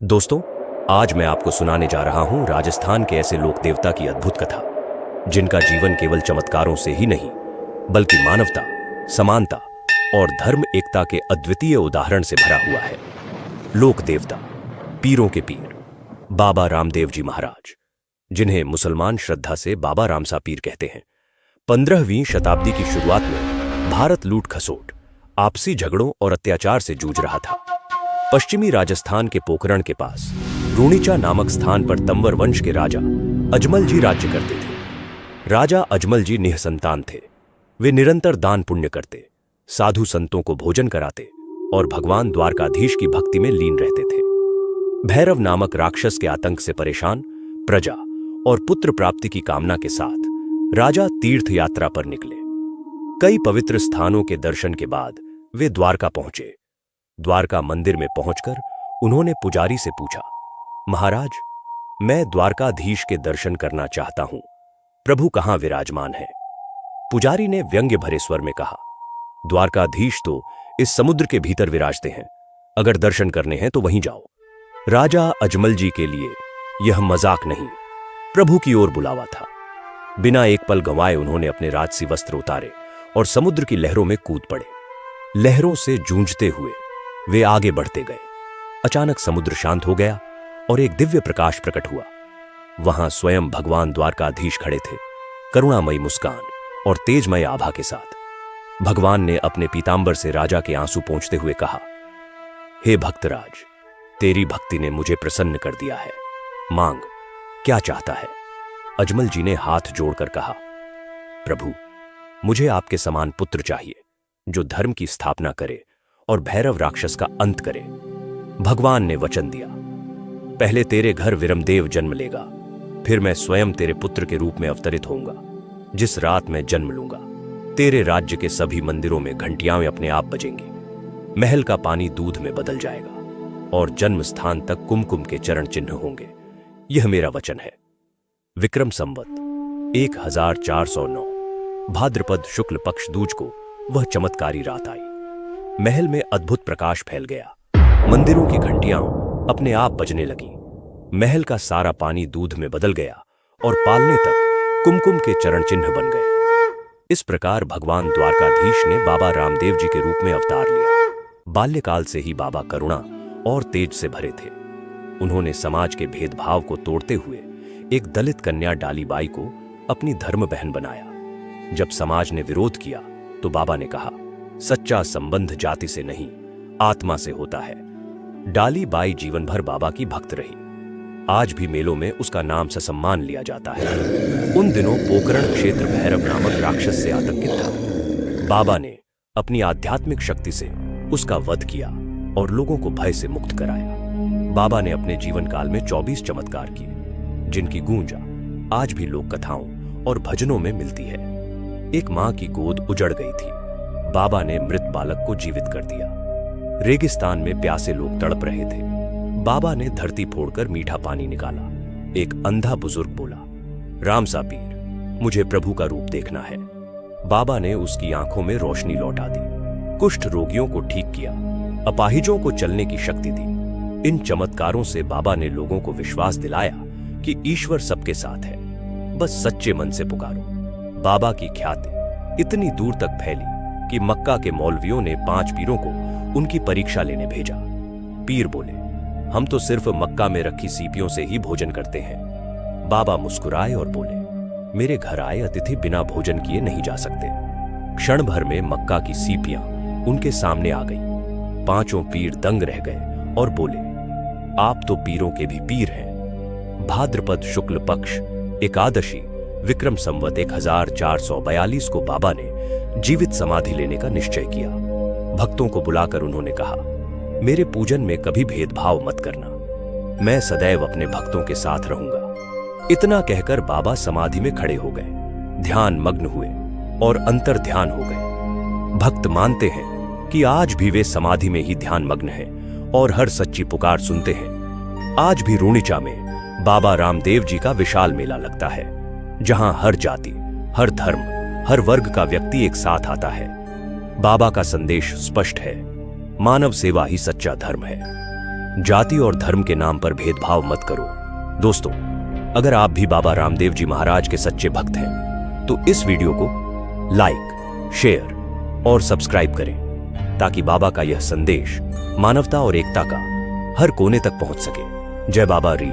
दोस्तों, आज मैं आपको सुनाने जा रहा हूं राजस्थान के ऐसे लोक देवता की अद्भुत कथा, जिनका जीवन केवल चमत्कारों से ही नहीं बल्कि मानवता, समानता और धर्म एकता के अद्वितीय उदाहरण से भरा हुआ है। लोक देवता, पीरों के पीर, बाबा रामदेव जी महाराज, जिन्हें मुसलमान श्रद्धा से बाबा रामसा पीर कहते हैं। 15वीं शताब्दी की शुरुआत में भारत लूट खसोट, आपसी झगड़ों और अत्याचार से जूझ रहा था। पश्चिमी राजस्थान के पोखरण के पास रूणीचा नामक स्थान पर तंवर वंश के राजा अजमल जी राज्य करते थे। राजा अजमल जी निःसंतान थे। वे निरंतर दान पुण्य करते, साधु संतों को भोजन कराते और भगवान द्वारकाधीश की भक्ति में लीन रहते थे। भैरव नामक राक्षस के आतंक से परेशान प्रजा और पुत्र प्राप्ति की कामना के साथ राजा तीर्थ यात्रा पर निकले। कई पवित्र स्थानों के दर्शन के बाद वे द्वारका पहुंचे। द्वारका मंदिर में पहुंचकर उन्होंने पुजारी से पूछा, महाराज, मैं द्वारकाधीश के दर्शन करना चाहता हूं, प्रभु कहां विराजमान है? पुजारी ने व्यंग्य भरे स्वर में कहा, द्वारकाधीश तो इस समुद्र के भीतर विराजते हैं, अगर दर्शन करने हैं तो वहीं जाओ। राजा अजमल जी के लिए यह मजाक नहीं, प्रभु की ओर बुलावा था। बिना एक पल गंवाए उन्होंने अपने राजसी वस्त्र उतारे और समुद्र की लहरों में कूद पड़े। लहरों से जूझते हुए वे आगे बढ़ते गए। अचानक समुद्र शांत हो गया और एक दिव्य प्रकाश प्रकट हुआ। वहां स्वयं भगवान द्वारकाधीश खड़े थे, करुणामयी मुस्कान और तेजमय आभा के साथ। भगवान ने अपने पीतांबर से राजा के आंसू पोंछते हुए कहा, हे भक्तराज, तेरी भक्ति ने मुझे प्रसन्न कर दिया है, मांग, क्या चाहता है? अजमल जी ने हाथ जोड़कर कहा, प्रभु, मुझे आपके समान पुत्र चाहिए, जो धर्म की स्थापना करे और भैरव राक्षस का अंत करे। भगवान ने वचन दिया, पहले तेरे घर विरमदेव जन्म लेगा, फिर मैं स्वयं तेरे पुत्र के रूप में अवतरित होऊंगा। जिस रात मैं जन्म लूंगा, तेरे राज्य के सभी मंदिरों में घंटियां अपने आप बजेंगी, महल का पानी दूध में बदल जाएगा और जन्म स्थान तक कुमकुम के चरण चिन्ह होंगे। यह मेरा वचन है। विक्रम संवत 1409 भाद्रपद शुक्ल पक्ष दूज को वह चमत्कारी रात आई। महल में अद्भुत प्रकाश फैल गया, मंदिरों की घंटियां अपने आप बजने लगी, महल का सारा पानी दूध में बदल गया और पालने तक कुमकुम के चरण चिन्ह बन गए। इस प्रकार भगवान द्वारकाधीश ने बाबा रामदेव जी के रूप में अवतार लिया। बाल्यकाल से ही बाबा करुणा और तेज से भरे थे। उन्होंने समाज के भेदभाव को तोड़ते हुए एक दलित कन्या डालीबाई को अपनी धर्म बहन बनाया। जब समाज ने विरोध किया तो बाबा ने कहा, सच्चा संबंध जाति से नहीं, आत्मा से होता है। डालीबाई जीवन भर बाबा की भक्त रही। आज भी मेलों में उसका नाम ससम्मान लिया जाता है। उन दिनों पोकरण क्षेत्र भैरव नामक राक्षस से आतंकित था। बाबा ने अपनी आध्यात्मिक शक्ति से उसका वध किया और लोगों को भय से मुक्त कराया। बाबा ने अपने जीवन काल में 24 चमत्कार किए, जिनकी गूंजा आज भी लोक कथाओं और भजनों में मिलती है। एक मां की गोद उजड़ गई थी, बाबा ने मृत बालक को जीवित कर दिया। रेगिस्तान में प्यासे लोग तड़प रहे थे, बाबा ने धरती फोड़कर मीठा पानी निकाला। एक अंधा बुजुर्ग बोला, रामसा पीर, मुझे प्रभु का रूप देखना है। बाबा ने उसकी आंखों में रोशनी लौटा दी, कुष्ठ रोगियों को ठीक किया, अपाहिजों को चलने की शक्ति दी। इन चमत्कारों से बाबा ने लोगों को विश्वास दिलाया कि ईश्वर सबके साथ है, बस सच्चे मन से पुकारो। बाबा की ख्याति इतनी दूर तक फैली कि मक्का के मौलवियों ने 5 पीरों को उनकी परीक्षा लेने भेजा। पीर बोले, हम तो सिर्फ मक्का में रखी सीपियों से ही भोजन करते हैं। बाबा मुस्कुराए और बोले, मेरे घर आए अतिथि बिना भोजन किए नहीं जा सकते। क्षण भर में मक्का की सीपियां उनके सामने आ गई। 5 पीर दंग रह गए और बोले, आप तो पीरों के भी पीर हैं। भाद्रपद शुक्ल पक्ष एकादशी विक्रम संवत 1442 को बाबा ने जीवित समाधि लेने का निश्चय किया। भक्तों को बुलाकर उन्होंने कहा, मेरे पूजन में कभी भेदभाव मत करना, मैं सदैव अपने भक्तों के साथ रहूंगा। इतना कहकर बाबा समाधि में खड़े हो गए, ध्यान मग्न हुए और अंतर ध्यान हो गए। भक्त मानते हैं कि आज भी वे समाधि में ही ध्यान मग्न हैं और हर सच्ची पुकार सुनते हैं। आज भी रूणीचा में बाबा रामदेव जी का विशाल मेला लगता है, जहां हर जाति, हर धर्म, हर वर्ग का व्यक्ति एक साथ आता है। बाबा का संदेश स्पष्ट है, मानव सेवा ही सच्चा धर्म है। जाति और धर्म के नाम पर भेदभाव मत करो। दोस्तों, अगर आप भी बाबा रामदेव जी महाराज के सच्चे भक्त हैं तो इस वीडियो को लाइक, शेयर और सब्सक्राइब करें ताकि बाबा का यह संदेश मानवता और एकता का हर कोने तक पहुंच सके। जय बाबा री।